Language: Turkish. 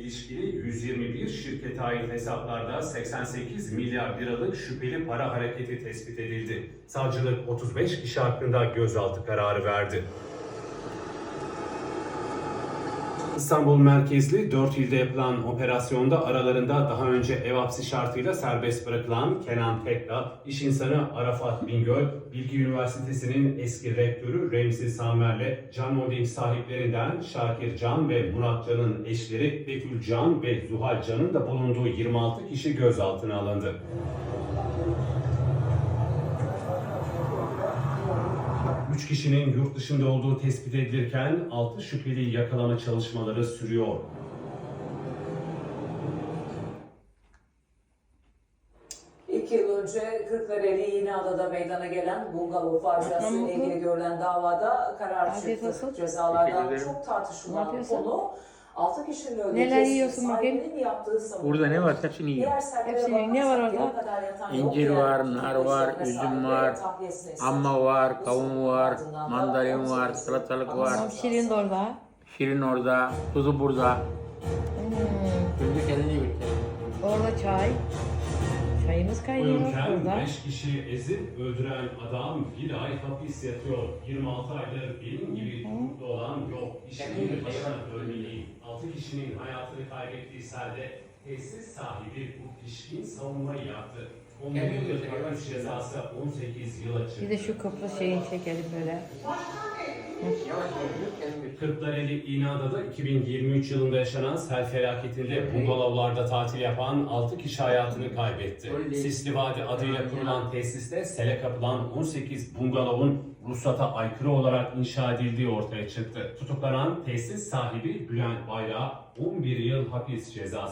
ilişkili 121 şirkete ait hesaplarda 88 milyar liralık şüpheli para hareketi tespit edildi. Savcılık 35 kişi hakkında gözaltı kararı verdi. İstanbul merkezli 4 ilde yapılan operasyonda aralarında daha önce ev hapsi şartıyla serbest bırakılan Kenan Tekla, iş insanı Arafat Bingöl, Bilgi Üniversitesi'nin eski rektörü Remzi Samer'le Can Holding sahiplerinden Şakir Can ve Murat Can'ın eşleri Betül Can ve Zuhal Can'ın da bulunduğu 26 kişi gözaltına alındı. Üç kişinin yurt dışında olduğu tespit edilirken 6 şüpheli yakalama çalışmaları sürüyor. İki yıl önce Kırklareli İğneada'da meydana gelen bungalov faciası ile ilgili görülen davada karar çıktı. Cezalardan çok tartışılan konu 6 kişinin öldürülmesi sahibinin yaptığı savunma. Burada ne var? Hepsini yiyin. Hepsinin ne var orada? İncir var, nar var, üzüm var, amma var, kavun var, mandalin var, salatalık var. Şirin de orada. Şirin orada, tuzu burada. Şimdi kendine götür. Orada çay. Çayımız kaynıyor Uyurken burada. 5 kişi ezip öldüren adam 1 ay hapis yatıyor. 26 aydır benim gibi tutuklu olan yok. İşinin başına dönmeliyim. 6 kişinin hayatını kaybettiği selde tesis sahibi bu pişkin savunmayı yaptı. 11 yıl hapis cezası 18 yıla çıktı. Bir de şu Kıbrıs şeyini çekelim böyle. Kırklareli İğneada'da 2023 yılında yaşanan sel felaketinde bungalovlarda tatil yapan 6 kişi hayatını kaybetti. Sisli Vadi adıyla kurulan tesiste sele kapılan 18 bungalovun ruhsata aykırı olarak inşa edildiği ortaya çıktı. Tutuklanan tesis sahibi Bülent Bayrak'a 11 yıl hapis cezası